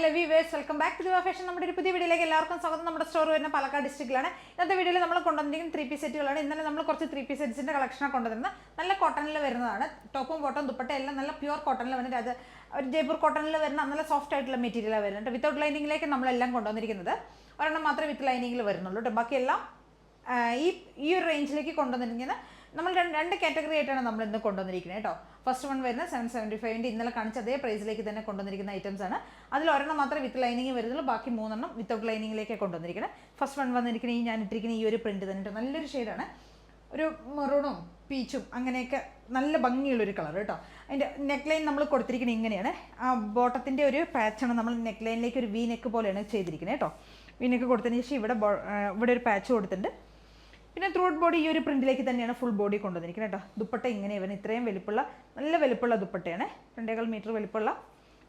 Hello viewers, welcome back to Dua fashion. നമ്മുടെ ഒരു പുതിയ വീഡിയോയിലേക്ക് എല്ലാവർക്കും സ്വാഗതം. നമ്മുടെ സ്റ്റോർ വരുന്ന പാലക്കാട് ഡിസ്ട്രിക്റ്റിലാണ്. ഇന്നത്തെ വീഡിയോയിൽ നമ്മൾ കൊണ്ടുവന്നിരിക്കുന്ന 3 പീസ് സെറ്റുകളാണ്. ഇന്നലെ നമ്മൾ കുറച്ച് 3 പീസ് സെറ്റ്സിൻ്റെ കളക്ഷനാണ് കൊണ്ടുവരുന്നത്. നല്ല കോട്ടണിൽ വരുന്നതാണ്. ടോപ്പും ബോട്ടവും ദുപ്പട്ട എല്ലാം നല്ല പ്യുവർ കോട്ടണിൽ വരുന്നത്. ഒരു ജയ്പൂർ കോട്ടണിൽ വരുന്ന നല്ല സോഫ്റ്റ് ആയിട്ടുള്ള മെറ്റീരിയലാണ് വരുന്നുണ്ട്. വിത്തൗട്ട് ലൈനിങ്ങിലേക്ക് നമ്മളെല്ലാം കൊണ്ടുവന്നിരിക്കുന്നത്. ഒരെണ്ണം മാത്രമേ വിത്ത് ലൈനിങ്ങിൽ വരുന്നുള്ളൂ കേട്ടോ. ബാക്കിയെല്ലാം ഈ ഒരു റേഞ്ചിലേക്ക് കൊണ്ടുവന്നിരിക്കുന്നത്. നമ്മൾ രണ്ട് കാറ്റഗറി ആയിട്ടാണ് നമ്മൾ ഇന്ന് കൊണ്ടുവന്നിരിക്കുന്നത് കേട്ടോ. ഫസ്റ്റ് വൺ വരുന്നത് 775 ഇന്നലെ കാണിച്ച അതേ പ്രൈസിലേക്ക് തന്നെ കൊണ്ടുവന്നിരിക്കുന്ന ഐറ്റംസ് ആണ്. അതിൽ ഒരെണ്ണം മാത്രമേ വിത്ത് ലൈനിങ് വരുന്നുള്ളൂ, ബാക്കി 3 വിത്തൗട്ട് ലൈനിങ്ങിലേക്കാണ് കൊണ്ടുവന്നിരിക്കുന്നത്. ഫസ്റ്റ് വൺ വന്നിരിക്കുന്ന ഞാൻ ഇട്ടിരിക്കുന്ന ഈ ഒരു പ്രിന്റ് തന്നെ നല്ലൊരു ഷെയ്ഡാണ്. ഒരു മെറൂണും പീച്ചും അങ്ങനെയൊക്കെ നല്ല ഭംഗിയുള്ളൊരു കളർ കേട്ടോ. അതിൻ്റെ നെക്ക് ലൈൻ നമ്മൾ കൊടുത്തിരിക്കുന്നത് ഇങ്ങനെയാണ്. ആ ബോട്ടത്തിൻ്റെ ഒരു പാച്ചാണ് നമ്മൾ നെക്ക് ലൈനിലേക്ക് ഒരു വി നെക്ക് പോലെയാണ് ചെയ്തിരിക്കുന്നത് കേട്ടോ. വി നെക്ക് കൊടുത്തതിന് ശേഷം ഇവിടെ ഒരു പാച്ച് കൊടുത്തിട്ടുണ്ട്. പിന്നെ ത്രൂട്ട് ബോഡി ഈ ഒരു പ്രിന്റിലേക്ക് തന്നെയാണ് ഫുൾ ബോഡി കൊണ്ടുവന്നിരിക്കുന്നത് കേട്ടോ. ദുപ്പട്ട ഇങ്ങനെ വരുന്നത് ഇത്രയും വലിപ്പമുള്ള നല്ല വലിപ്പമുള്ള ദുപ്പട്ടയാണ്. 2.25 മീറ്റർ വലിപ്പമുള്ള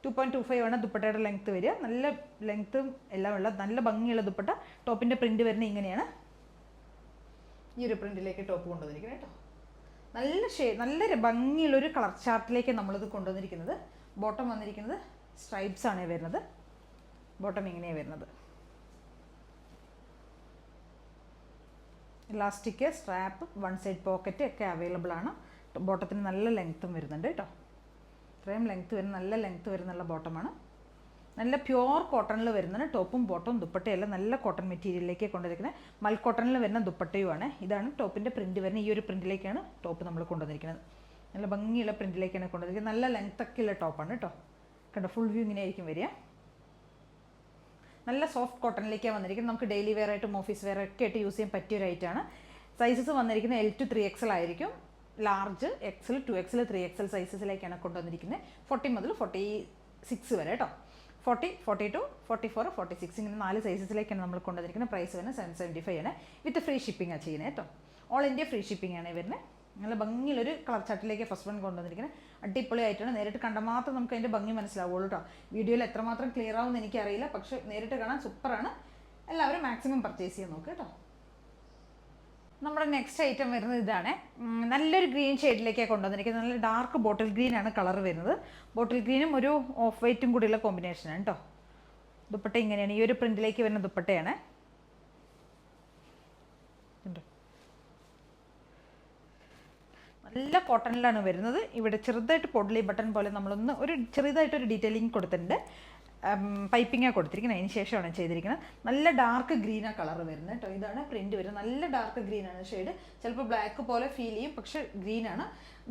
2.25 ആണ് ദുപ്പട്ടയുടെ ലെങ്ത്ത് വരിക. നല്ല ലെങ്ത്തും എല്ലാം ഉള്ള നല്ല ഭംഗിയുള്ള ദുപ്പട്ട. ടോപ്പിൻ്റെ പ്രിന്റ് വരുന്നത് ഇങ്ങനെയാണ്. ഈ ഒരു പ്രിന്റിലേക്ക് ടോപ്പ് കൊണ്ടുവന്നിരിക്കുന്നത് കേട്ടോ. നല്ല ഭംഗിയുള്ളൊരു കളർ ചാർട്ടിലേക്ക് നമ്മളിത് കൊണ്ടുവന്നിരിക്കുന്നത്. ബോട്ടം വന്നിരിക്കുന്നത് സ്ട്രൈപ്സ് ആണ് വരുന്നത്. ബോട്ടം ഇങ്ങനെയാണ് വരുന്നത്. Elastic, strap, one side pocket ഒക്കെ അവൈലബിൾ ആണ്. ബോട്ടത്തിന് നല്ല ലെങ്ത്തും വരുന്നുണ്ട് കേട്ടോ. ഇത്രയും ലെങ്ത്ത് വരുന്ന നല്ല ലെങ്ത്ത് വരുന്നുള്ള ബോട്ടമാണ്. നല്ല പ്യുവർ കോട്ടണിൽ വരുന്നത്. ടോപ്പും ബോട്ടവും ദുപ്പട്ടയെല്ലാം നല്ല കോട്ടൺ മെറ്റീരിയലിലേക്ക് കൊണ്ടുവന്നിരിക്കുന്നത്. മൽ കോട്ടണിൽ വരുന്ന ദുപ്പട്ടയുമാണ്. ഇതാണ് ടോപ്പിൻ്റെ പ്രിൻറ്റ് വരുന്നത്. ഈ ഒരു പ്രിൻറ്റിലേക്കാണ് ടോപ്പ് നമ്മൾ കൊണ്ടുവന്നിരിക്കുന്നത്. നല്ല ഭംഗിയുള്ള പ്രിൻറ്റിലേക്കാണ് കൊണ്ടുവന്നിരിക്കുന്നത്. നല്ല ലെങ്ത്തൊക്കെ ഉള്ള ടോപ്പാണ് കേട്ടോ. കണ്ടോ, ഫുൾ വ്യൂ ഇങ്ങനെ ആയിരിക്കും വരിക. നല്ല സോഫ്റ്റ് കോട്ടണിലേക്കാണ് വന്നിരിക്കുന്നത്. നമുക്ക് ഡെയിലി വെയർ ആയിട്ടും ഓഫീസ് വെയർ ഒക്കെ ആയിട്ട് യൂസ് ചെയ്യാൻ പറ്റിയ ഒരു ഐറ്റമാണ്. സൈസസ് വന്നിരിക്കുന്നത് L to 3XL ആയിരിക്കും. ലാർജ്, XL, 2XL, 3XL സൈസസിലേക്കാണ് കൊണ്ടുവന്നിരിക്കുന്നത്. 40 മുതൽ 46 വരെ കേട്ടോ. 40, 42, 44, 46 ഇങ്ങനെ 4 സൈസസിലേക്കാണ് നമ്മൾ കൊണ്ടുവന്നിരിക്കുന്നത്. പ്രൈസ് വരുന്നത് 775 ആണ്. വിത്ത് ഫ്രീ ഷിപ്പിംഗ് ആണ് ചെയ്യുന്നത് കേട്ടോ. ഓൾ ഇന്ത്യ ഫ്രീ ഷിപ്പിംഗ് ആണ് വരുന്നത്. നല്ല ഭംഗിയുള്ളൊരു കളർ ചാർട്ടിലേക്ക് ഫസ്റ്റ് വൺ കൊണ്ടുവന്നിരിക്കുന്നത്. അടിപൊളിയായിട്ടാണ്. നേരിട്ട് കണ്ടാൽ മാത്രം നമുക്ക് അതിൻ്റെ ഭംഗി മനസ്സിലാവുള്ളൂ കേട്ടോ. വീഡിയോയിൽ എത്രമാത്രം ക്ലിയർ ആവുമെന്ന് എനിക്കറിയില്ല, പക്ഷേ നേരിട്ട് കാണാൻ സൂപ്പറാണ്. എല്ലാവരും മാക്സിമം പർച്ചേസ് ചെയ്യാൻ നോക്കുക കേട്ടോ. നമ്മുടെ നെക്സ്റ്റ് ഐറ്റം വരുന്നത് ഇതാണ്. നല്ലൊരു ഗ്രീൻ ഷെയ്ഡിലേക്കാണ് കൊണ്ടുവന്നിരിക്കുന്നത്. നല്ല ഡാർക്ക് ബോട്ടിൽ ഗ്രീൻ ആണ് കളർ വരുന്നത്. ബോട്ടിൽ ഗ്രീനും ഒരു ഓഫ് വൈറ്റും കൂടിയുള്ള കോമ്പിനേഷനാണ് കേട്ടോ. ദുപ്പട്ട ഇങ്ങനെയാണ്. ഈ ഒരു പ്രിന്റിലേക്ക് വരുന്ന ദുപ്പട്ടയാണ്. നല്ല കോട്ടണിലാണ് വരുന്നത്. ഇവിടെ ചെറുതായിട്ട് പൊഡ്ലി ബട്ടൺ പോലെ നമ്മളൊന്ന് ചെറുതായിട്ടൊരു ഡീറ്റെയിലിംഗ് കൊടുത്തിട്ടുണ്ട്. പൈപ്പിങ്ങാണ് കൊടുത്തിരിക്കുന്നത്. അതിന് ശേഷമാണ് ചെയ്തിരിക്കുന്നത്. നല്ല ഡാർക്ക് ഗ്രീനാണ് കളർ വരുന്നത് കേട്ടോ. ഇതാണ് പ്രിന്റ് വരുന്നത്. നല്ല ഡാർക്ക് ഗ്രീനാണ് ഷെയ്ഡ്. ചിലപ്പോൾ ബ്ലാക്ക് പോലെ ഫീൽ ചെയ്യും, പക്ഷേ ഗ്രീനാണ്.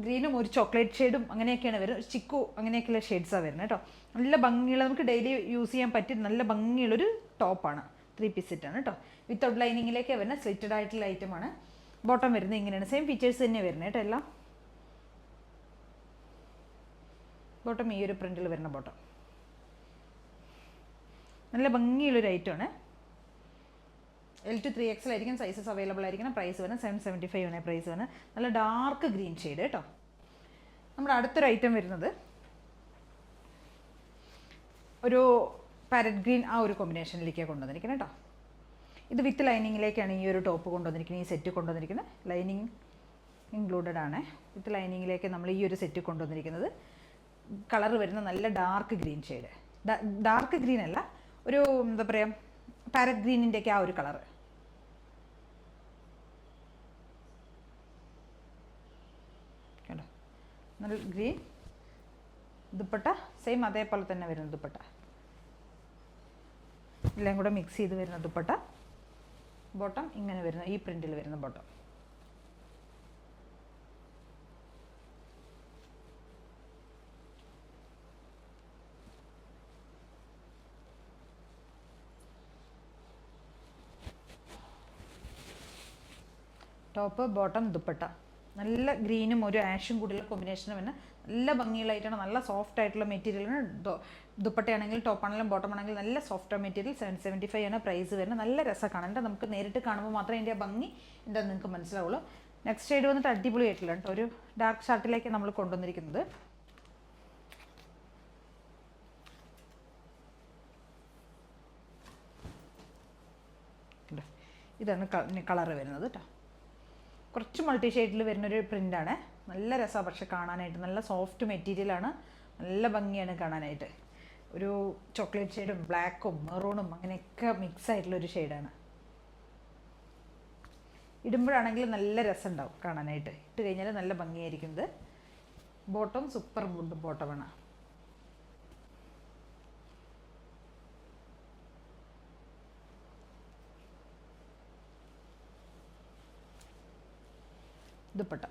ഗ്രീനും ഒരു ചോക്ലേറ്റ് ഷെയ്ഡും അങ്ങനെയൊക്കെയാണ് വരുന്നത്. ചിക്കു അങ്ങനെയൊക്കെയുള്ള ഷെയ്ഡ്സാണ് വരുന്നത് കേട്ടോ. നല്ല ഭംഗിയുള്ള, നമുക്ക് ഡെയിലി യൂസ് ചെയ്യാൻ പറ്റിയ നല്ല ഭംഗിയുള്ളൊരു ടോപ്പാണ്. 3 പീസ് സെറ്റാണ് കേട്ടോ. വിത്തൗട്ട് ലൈനിങ്ങിലേക്ക് വരുന്നത് സ്ലിറ്റഡ് ആയിട്ടുള്ള ഐറ്റമാണ്. ബോട്ടം വരുന്നത് ഇങ്ങനെയാണ്. സെയിം ഫീച്ചേഴ്സ് തന്നെ വരുന്നത് കേട്ടോ. എല്ലാം ബോട്ടം ഈ ഒരു പ്രിന്റിൽ വരുന്ന ബോട്ടം. നല്ല ഭംഗിയുള്ളൊരു ഐറ്റമാണ്. L to 3XL ആയിരിക്കും സൈസസ് അവൈലബിൾ ആയിരിക്കണം. പ്രൈസ് വരുന്നത് 775 ആണ്. പ്രൈസ് വരുന്നത് നല്ല ഡാർക്ക് ഗ്രീൻ ഷെയ്ഡ് കേട്ടോ. നമ്മുടെ അടുത്തൊരു ഐറ്റം വരുന്നത് ഒരു പാരറ്റ് ഗ്രീൻ, ആ ഒരു കോമ്പിനേഷനിലേക്കാണ് കൊണ്ടുവന്നിരിക്കുന്നത് കേട്ടോ. ഇത് വിത്ത് ലൈനിങ്ങിലേക്കാണ് ഈ ഒരു ടോപ്പ് കൊണ്ടുവന്നിരിക്കുന്നത്. ഈ സെറ്റ് കൊണ്ടുവന്നിരിക്കുന്നത് ലൈനിങ് ഇൻക്ലൂഡഡ് ആണ്. വിത്ത് ലൈനിങ്ങിലേക്ക് നമ്മൾ ഈ ഒരു സെറ്റ് കൊണ്ടുവന്നിരിക്കുന്നത്. കളർ വരുന്ന നല്ല dark green shade. Dark green അല്ല, ഒരു എന്താ പറയുക, പാരറ്റ് ഗ്രീനിൻ്റെയൊക്കെ ആ ഒരു കളർ. കേട്ടോ, നല്ല ഗ്രീൻ. ദുപ്പട്ട സെയിം അതേപോലെ തന്നെ വരുന്ന ദുപ്പട്ട. എല്ലാം കൂടെ മിക്സ് ചെയ്ത് വരുന്ന ദുപ്പട്ട. ബോട്ടം ഇങ്ങനെ വരുന്ന ഈ പ്രിന്റിൽ വരുന്ന ബോട്ടം. Top, bottom, dupatta. നല്ല ഗ്രീനും ഒരു ആഷും കൂടിയുള്ള കോമ്പിനേഷനും പിന്നെ നല്ല ഭംഗിയുള്ളതായിട്ടാണ്. നല്ല സോഫ്റ്റ് ആയിട്ടുള്ള മെറ്റീരിയലാണ്. ദുപ്പട്ടയാണെങ്കിലും ടോപ്പാണെങ്കിലും ബോട്ടം ആണെങ്കിലും നല്ല സോഫ്റ്റ് മെറ്റീരിയൽ. 775 ആണ് പ്രൈസ് വരുന്നത്. നല്ല രസം കാണാൻ. നമുക്ക് നേരിട്ട് കാണുമ്പോൾ മാത്രമേ അതിൻ്റെ ഭംഗി എന്താണെന്ന് നിങ്ങൾക്ക് മനസ്സിലാവുള്ളൂ. നെക്സ്റ്റ് ഷെയ്ഡ് വന്നിട്ട് അടിപൊളിയായിട്ടുള്ള കേട്ടോ. ഒരു ഡാർക്ക് ഷാർട്ടിലേക്ക് നമ്മൾ കൊണ്ടുവന്നിരിക്കുന്നത്. ഇതാണ് കളർ വരുന്നത് കേട്ടോ. കുറച്ച് മൾട്ടി ഷെയ്ഡിൽ വരുന്നൊരു പ്രിൻ്റാണ്. നല്ല രസമാണ് പക്ഷെ കാണാനായിട്ട്. നല്ല സോഫ്റ്റ് മെറ്റീരിയലാണ്. നല്ല ഭംഗിയാണ് കാണാനായിട്ട്. ഒരു ചോക്ലേറ്റ് ഷെയ്ഡും ബ്ലാക്കും മെറൂണും അങ്ങനെയൊക്കെ മിക്സ് ആയിട്ടുള്ളൊരു ഷെയ്ഡാണ്. ഇടുമ്പോഴാണെങ്കിൽ നല്ല രസമുണ്ടാവും കാണാനായിട്ട്. ഇട്ട് കഴിഞ്ഞാൽ നല്ല ഭംഗിയായിരിക്കും. ഇത് ബോട്ടം സൂപ്പർ ബോട്ടമാണ്. ദുപ്പട്ട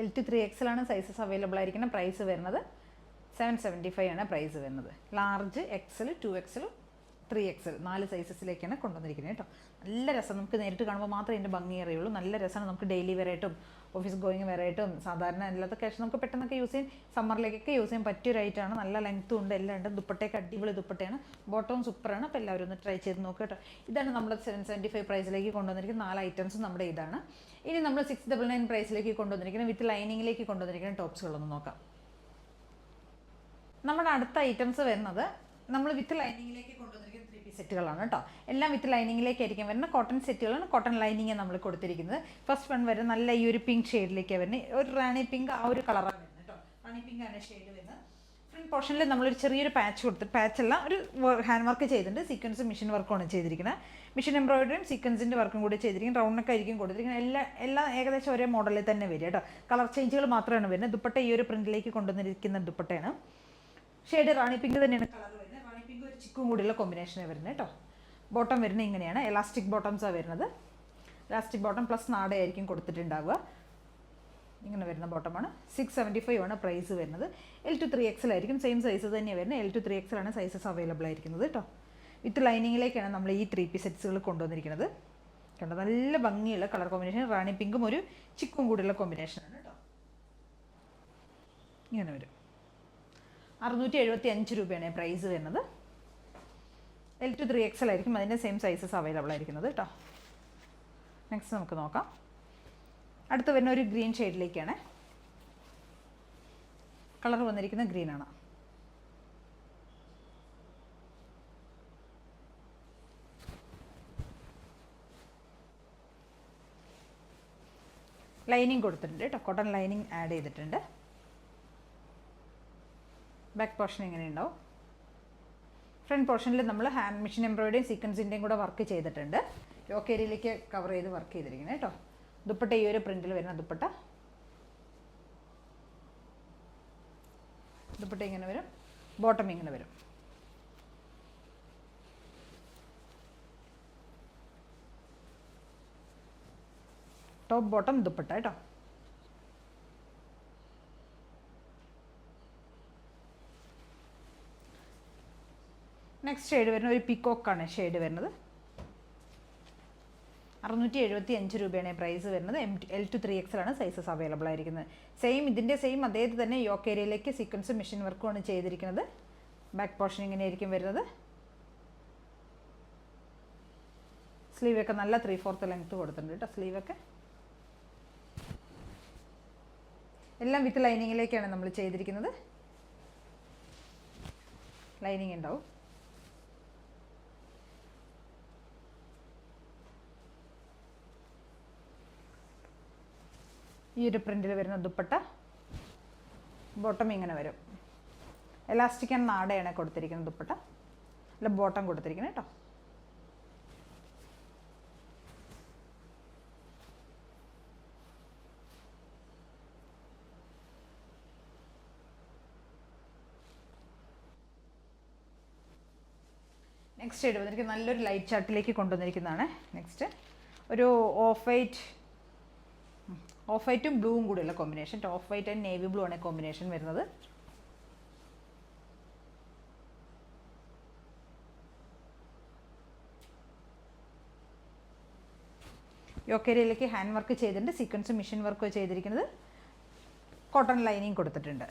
L to 3XL ആണ് സൈസസ് അവൈലബിൾ ആയിരിക്കുന്ന. പ്രൈസ് വരുന്നത് 775 ആണ് പ്രൈസ് വരുന്നത്. ലാർജ്, എക്സൽ, 2XL, 3XL 4 സൈസസിലേക്കാണ് കൊണ്ടുവന്നിരിക്കുന്നത് കേട്ടോ. നല്ല രസം. നമുക്ക് നേരിട്ട് കാണുമ്പോൾ മാത്രമേ ഇതിൻ്റെ ഭംഗി അറിയുള്ളൂ. നല്ല രസമാണ്. നമുക്ക് ഡെയിലി വെയറായിട്ടും ഓഫീസ് ഗോയിങ് വെയറായിട്ടും സാധാരണ എല്ലാത്ത ക്യാഷ് നമുക്ക് പെട്ടെന്നൊക്കെ യൂസ് ചെയ്യാൻ, സമ്മറിലേക്കൊക്കെ യൂസ് ചെയ്യാൻ പറ്റിയ റൈറ്റാണ്. നല്ല ലെങ്ത്തും ഉണ്ട്, എല്ലാം ഉണ്ട്. ദുപ്പട്ടയൊക്കെ അടിപൊളി ദുപ്പട്ടയാണ്. ബോട്ടവും സൂപ്പറാണ്. അപ്പോൾ എല്ലാവരും ഒന്ന് ട്രൈ ചെയ്ത് നോക്കുക കേട്ടോ. ഇതാണ് നമ്മൾ 775 പ്രൈസിലേക്ക് കൊണ്ടുവന്നിരിക്കുന്ന 4 ഐറ്റംസ് നമ്മുടെ ഇതാണ്. ഇനി നമ്മൾ 699 പ്രൈസിലേക്ക് കൊണ്ടുവന്നിരിക്കുന്നത് വിത്ത് ലൈനിങ്ങിലേക്ക് കൊണ്ടുവന്നിരിക്കുന്ന ടോപ്സുകളൊന്ന് നോക്കാം. നമ്മുടെ അടുത്ത ഐറ്റംസ് വരുന്നത് നമ്മൾ വിത്ത് ലൈനിങ്ങിലേക്ക് കൊണ്ടുവന്നിരിക്കുന്ന 3 പീസ് സെറ്റുകളാണ് കേട്ടോ. എല്ലാം വിത്ത് ലൈനിങ്ങിലേക്കായിരിക്കും വരുന്നത്. കോട്ടൺ സെറ്റുകളാണ്. കോട്ടൺ ലൈനിങ് നമ്മൾ കൊടുത്തിരിക്കുന്നത്. ഫസ്റ്റ് വൺ വരുന്നത് നല്ല ഈ ഒരു പിങ്ക് ഷെയ്ഡിലേക്കാണ് വരുന്നത്. ഒരു റാണി പിങ്ക്, ആ ഒരു കളറാണ് വരുന്നത് കേട്ടോ. റാണി പിങ്ക് ആണ് ഷെയ്ഡ് വരുന്നത്. ഫ്രണ്ട് പോർഷനിൽ നമ്മളൊരു ചെറിയൊരു പാച്ച് കൊടുത്തിട്ട്, പാച്ചല്ല, ഒരു ഹാൻഡ് വർക്ക് ചെയ്തിട്ടുണ്ട്. സീക്വൻസ് മെഷീൻ വർക്കാണ് ചെയ്തിരിക്കുന്നത്. മെഷീൻ എംബ്രോയിഡറിയും സീക്വൻസിൻ്റെ വർക്കും കൂടി ചെയ്തിരിക്കുന്നത്. റൗണ്ടൊക്കെ ആയിരിക്കും കൊടുത്തിരിക്കുന്നത്. എല്ലാം ഏകദേശം ഒരേ മോഡലിൽ തന്നെ വരിക കേട്ടോ. കളർ ചേഞ്ചുകൾ മാത്രമാണ് വരുന്നത്. ദുപ്പട്ട ഈ ഒരു പ്രിന്റിലേക്ക് കൊണ്ടുവന്നിരിക്കുന്ന ദുപ്പട്ടയാണ്. ഷെയ്ഡ് റാണി പിങ്ക് തന്നെയാണ് കളർ വരുന്നത്. റാണി പിങ്ക് ഒരു ചിക്കും കൂടിയുള്ള കോമ്പിനേഷനാണ് വരുന്നത് കേട്ടോ. ബോട്ടം വരുന്നത് ഇങ്ങനെയാണ്. എലാസ്റ്റിക് ബോട്ടംസാണ് വരുന്നത്. എലാസ്റ്റിക് ബോട്ടം പ്ലസ് നാടയായിരിക്കും കൊടുത്തിട്ടുണ്ടാവുക. ഇങ്ങനെ വരുന്ന ബോട്ടമാണ്. 675 ആണ് പ്രൈസ് വരുന്നത്. L to 3XL ആയിരിക്കും. സെയിം സൈസ് തന്നെയാണ് വരുന്നത്. L to 3XL ആണ് സൈസസ് അവൈലബിൾ ആയിരിക്കുന്നത് കേട്ടോ. വിത്ത് ലൈനിങ്ങിലേക്കാണ് നമ്മൾ ഈ 3 പീസ് സെറ്റ്സുകൾ കൊണ്ടുവന്നിരിക്കുന്നത്. കണ്ടോ, നല്ല ഭംഗിയുള്ള കളർ കോമ്പിനേഷൻ. റാണി പിങ്കും ഒരു ചിക്കും കൂടിയുള്ള കോമ്പിനേഷനാണ് കേട്ടോ. ഇങ്ങനെ വരും. 675 രൂപയാണ് പ്രൈസ് വരുന്നത്. L to 3XL ആയിരിക്കും. അതിൻ്റെ സെയിം സൈസസ് അവൈലബിൾ ആയിരിക്കുന്നത് കേട്ടോ. നെക്സ്റ്റ് നമുക്ക് നോക്കാം. അടുത്ത് വരുന്ന ഒരു ഗ്രീൻ ഷെയ്ഡിലേക്കാണ്. കളർ വന്നിരിക്കുന്നത് ഗ്രീനാണ്. ലൈനിങ് കൊടുത്തിട്ടുണ്ട് കേട്ടോ. കോട്ടൺ ലൈനിങ് ആഡ് ചെയ്തിട്ടുണ്ട്. ബാക്ക് പോർഷൻ ഇങ്ങനെ ഉണ്ടാവും. ഫ്രണ്ട് പോർഷനിൽ നമ്മൾ ഹാൻഡ് മെഷീൻ എംബ്രോയിഡറിയും സീക്വൻസിൻ്റെയും കൂടെ വർക്ക് ചെയ്തിട്ടുണ്ട്. യോക്ക് ഏരിയയിലേക്ക് കവർ ചെയ്ത് വർക്ക് ചെയ്തിരിക്കുന്നത് കേട്ടോ. ദുപ്പട്ട ഈ ഒരു പ്രിന്റിൽ വരുന്ന ദുപ്പട്ട. ദുപ്പട്ട ഇങ്ങനെ വരും. ബോട്ടം ഇങ്ങനെ വരും. ടോപ്പ് ബോട്ടം ദുപ്പട്ട കേട്ടോ. നെക്സ്റ്റ് ഷെയ്ഡ് വരുന്നത് ഒരു പീക്കോക്കാണ് ഷെയ്ഡ് വരുന്നത്. 675 രൂപയാണ് പ്രൈസ് വരുന്നത്. L to 3XL ആണ് സൈസസ് അവൈലബിൾ ആയിരിക്കുന്നത്. ഇതിൻ്റെ സെയിം അതേ തന്നെ യോക്ക് ഏരിയയിലേക്ക് സീക്വൻസ് മെഷീൻ വർക്കുമാണ് ചെയ്തിരിക്കുന്നത്. ബാക്ക് പോർഷൻ ഇങ്ങനെയായിരിക്കും വരുന്നത്. സ്ലീവൊക്കെ നല്ല 3/4 ലെങ്ത്ത് കൊടുത്തിട്ടുണ്ട് കേട്ടോ. സ്ലീവൊക്കെ എല്ലാം വിത്ത് ലൈനിങ്ങിലേക്കാണ് നമ്മൾ ചെയ്തിരിക്കുന്നത്. ലൈനിങ് ഉണ്ടാവും. ഈ ഒരു പ്രിന്റിൽ വരുന്ന ദുപ്പട്ട. ബോട്ടം ഇങ്ങനെ വരും. എലാസ്റ്റിക് ആൻഡ് നാടയാണ് കൊടുത്തിരിക്കുന്നത് ദുപ്പട്ട. അല്ല, ബോട്ടം കൊടുത്തിരിക്കുന്നത് കേട്ടോ. നെക്സ്റ്റ് ഷെയ്ഡ് വന്നിരിക്കുന്നത് നല്ലൊരു ലൈറ്റ് ചാർട്ടിലേക്ക് കൊണ്ടുവന്നിരിക്കുന്നതാണ്. നെക്സ്റ്റ് ഒരു ഓഫ് വൈറ്റും ബ്ലൂവും കൂടിയുള്ള combination. Of white and navy blue ആണ് കോമ്പിനേഷൻ വരുന്നത്. യോക്ക് ഏരിയയിലേക്ക് ഹാൻഡ് വർക്ക് ചെയ്തിട്ടുണ്ട്. സീക്വൻസ് മെഷീൻ വർക്ക് ചെയ്തിരിക്കുന്നത്. കോട്ടൺ ലൈനിങ് കൊടുത്തിട്ടുണ്ട്.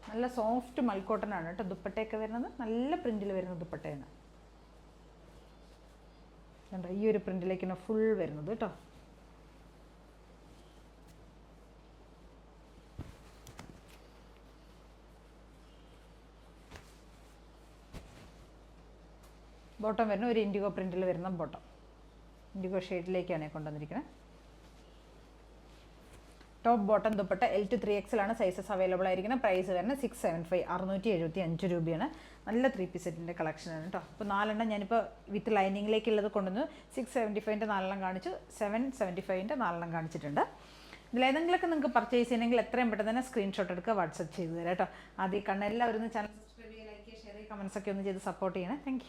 നല്ല സോഫ്റ്റ് മൽക്കോട്ടൺ ആണ് കേട്ടോ ദുപ്പട്ടയൊക്കെ വരുന്നത്. നല്ല പ്രിന്റിൽ വരുന്ന ദുപ്പട്ടയാണ്. കണ്ടോ, ഈ ഒരു പ്രിന്റിലേക്കാണ് ഫുൾ വരുന്നത് കേട്ടോ. ബോട്ടം വരുന്ന ഒരു ഇൻഡിഗോ പ്രിൻറ്റിൽ വരുന്ന ബോട്ടം, ഇൻഡിഗോ ഷെയ്ഡിലേക്കാണ് കൊണ്ടുവന്നിരിക്കുന്നത്. Top bottom dupatta L to 3XL ആണ് സൈസസ് അവൈലബിൾ ആയിരിക്കുന്നത്. പ്രൈസ് വരുന്നത് 675, 675 രൂപയാണ്. നല്ല 3 പീസ് സെറ്റിൻ്റെ കളക്ഷനാണ് കേട്ടോ. അപ്പോൾ 4 ഞാനിപ്പോൾ വിത്ത് ലൈനിങ്ങിലേക്കുള്ളത് കൊണ്ടുവന്നു. 675 4 കാണിച്ചു, 775 4 കാണിച്ചിട്ടുണ്ട്. ഇതിലേതെങ്കിലുമൊക്കെ നിങ്ങൾക്ക് പർച്ചേസ് ചെയ്യണമെങ്കിൽ എത്രയും പെട്ടെന്ന് തന്നെ സ്ക്രീൻഷോട്ട് എടുക്കുക, വാട്സപ്പ് ചെയ്ത് തരാം കേട്ടോ. ആദ്യം കണ്ണെല്ലാവരും ചാനൽ സബ്സ്ക്രൈബ് ചെയ്യുക, ലൈക്ക് ചെയ്യുക, ഷെയർ ചെയ്യുക, കമൻസ് ഒക്കെ ഒന്ന് ചെയ്ത് സപ്പോർട്ട് ചെയ്യണേ. താങ്ക്